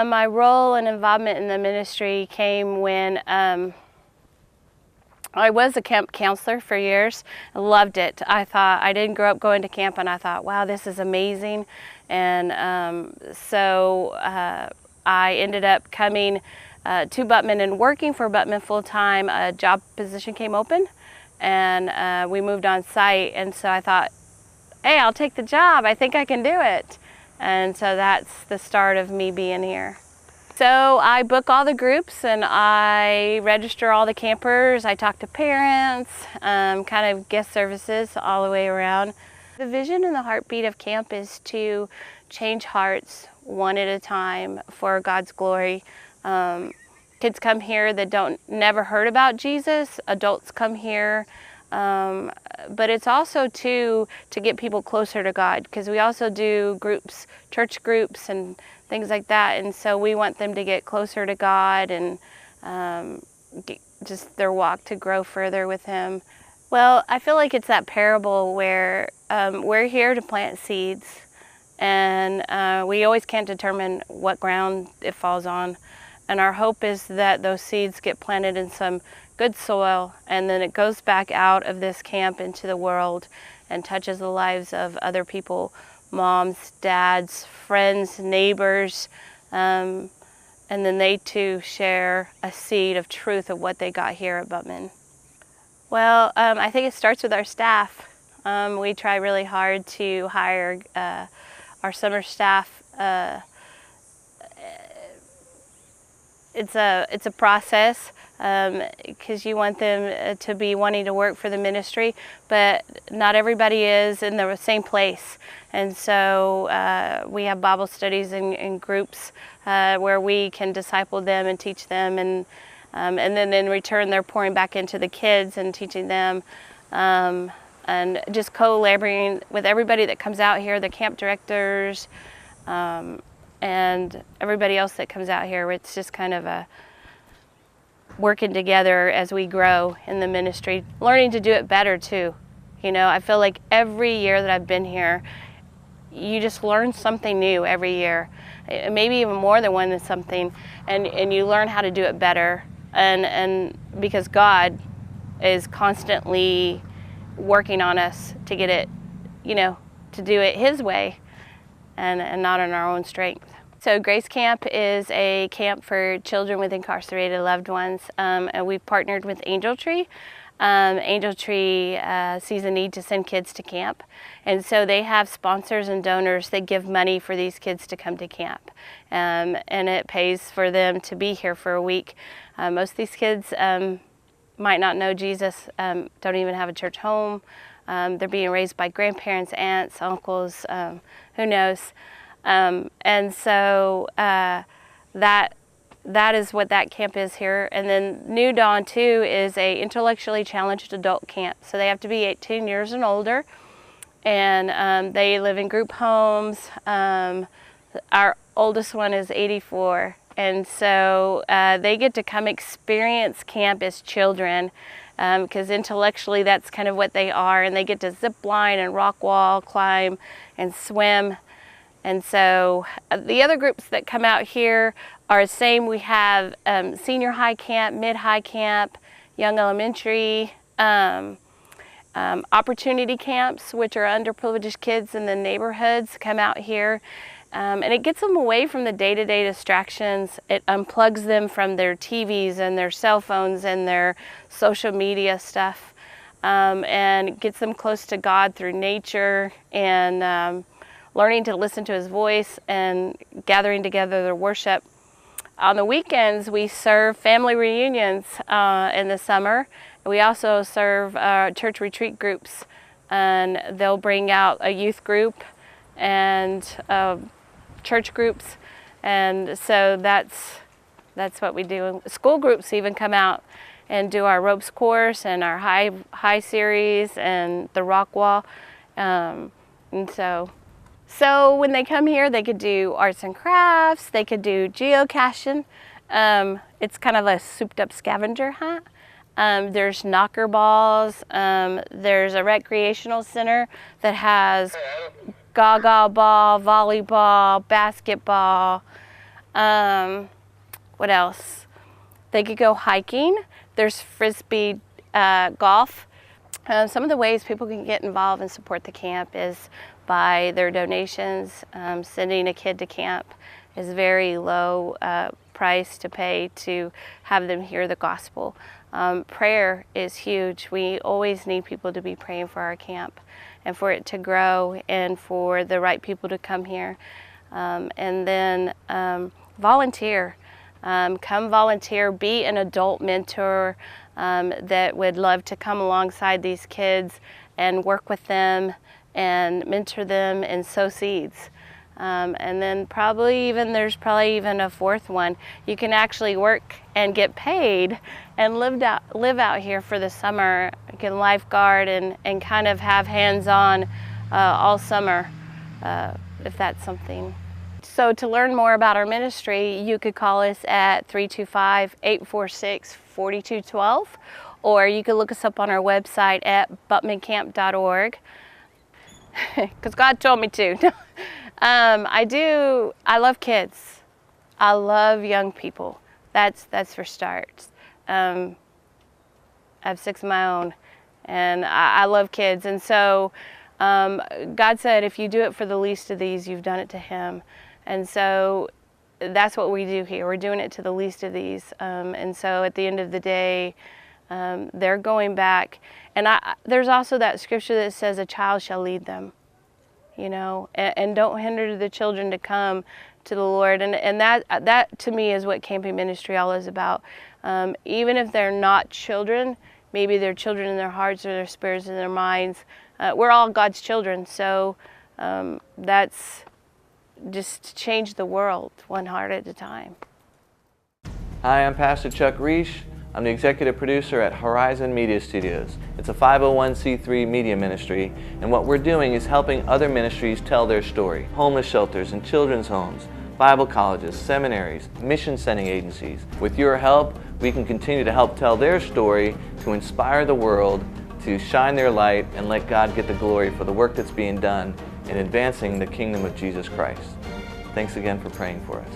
My role and involvement in the ministry came when I was a camp counselor for years. I loved it. I didn't grow up going to camp, and I thought, wow, this is amazing. And so I ended up coming to Butman and working for Butman full-time. A job position came open, and we moved on site. And so I thought, hey, I'll take the job. I think I can do it. And so that's the start of me being here. So I book all the groups and I register all the campers. I talk to parents, kind of guest services all the way around. The vision and the heartbeat of camp is to change hearts one at a time for God's glory. Kids come here that never heard about Jesus. Adults come here. But it's also to get people closer to God, because we also do groups, church groups and things like that, and so we want them to get closer to God and just their walk to grow further with Him. Well, I feel like it's that parable where we're here to plant seeds, and we always can't determine what ground it falls on, and our hope is that those seeds get planted in some good soil, and then it goes back out of this camp into the world and touches the lives of other people, moms, dads, friends, neighbors, and then they too share a seed of truth of what they got here at Butman. Well, I think it starts with our staff. We try really hard to hire our summer staff. It's a process, because you want them to be wanting to work for the ministry, but not everybody is in the same place. And so we have Bible studies and groups where we can disciple them and teach them, and then in return they're pouring back into the kids and teaching them, and just collaborating with everybody that comes out here, the camp directors, and everybody else that comes out here. It's just kind of a working together as we grow in the ministry, learning to do it better too. You know, I feel like every year that I've been here, you just learn something new every year, maybe even more than one something, and you learn how to do it better, and because God is constantly working on us to get it, you know, to do it His way and not in our own strength. So Grace Camp is a camp for children with incarcerated loved ones, and we've partnered with Angel Tree. Angel Tree sees a need to send kids to camp, and so they have sponsors and donors that give money for these kids to come to camp, and it pays for them to be here for a week. Most of these kids might not know Jesus, don't even have a church home. They're being raised by grandparents, aunts, uncles, who knows. And so that is what that camp is here. And then New Dawn too is a intellectually challenged adult camp. So they have to be 18 years and older, and they live in group homes. Our oldest one is 84, and so they get to come experience camp as children, because intellectually that's kind of what they are, and they get to zip line and rock wall, climb and swim. And so the other groups that come out here are the same. We have senior high camp, mid-high camp, young elementary, opportunity camps, which are underprivileged kids in the neighborhoods, come out here. And it gets them away from the day-to-day distractions. It unplugs them from their TVs and their cell phones and their social media stuff, and gets them close to God through nature and learning to listen to His voice and gathering together their worship. On the weekends, we serve family reunions in the summer. We also serve church retreat groups, and they'll bring out a youth group and church groups, and so that's what we do. School groups even come out and do our ropes course and our high series and the rock wall, and so when they come here, they could do arts and crafts, they could do geocaching. It's kind of a souped up scavenger hunt. There's knocker balls. There's a recreational center that has gaga ball, volleyball, basketball. What else? They could go hiking. There's frisbee golf. Some of the ways people can get involved and support the camp is by their donations. Sending a kid to camp is very low price to pay to have them hear the gospel. Prayer is huge. We always need people to be praying for our camp and for it to grow and for the right people to come here. And then volunteer. Come volunteer, be an adult mentor that would love to come alongside these kids and work with them and mentor them and sow seeds. And then there's probably even a fourth one. You can actually work and get paid and live out here for the summer. You can lifeguard and kind of have hands-on all summer if that's something. So to learn more about our ministry, you could call us at 325-846-4212, or you could look us up on our website at butmancamp.org, because God told me to. I love kids. I love young people. That's for starts. I have 6 of my own, and I love kids. And so God said, if you do it for the least of these, you've done it to Him. And so that's what we do here. We're doing it to the least of these. And so at the end of the day, they're going back. And there's also that scripture that says, a child shall lead them, you know, and don't hinder the children to come to the Lord. And that to me is what camping ministry all is about. Even if they're not children, maybe they're children in their hearts or their spirits and their minds. We're all God's children. So that's just to change the world one heart at a time. Hi, I'm Pastor Chuck Reish. I'm the executive producer at Horizon Media Studios. It's a 501c3 media ministry, and what we're doing is helping other ministries tell their story. Homeless shelters and children's homes, Bible colleges, seminaries, mission sending agencies. With your help, we can continue to help tell their story, to inspire the world, to shine their light, and let God get the glory for the work that's being done in advancing the kingdom of Jesus Christ. Thanks again for praying for us.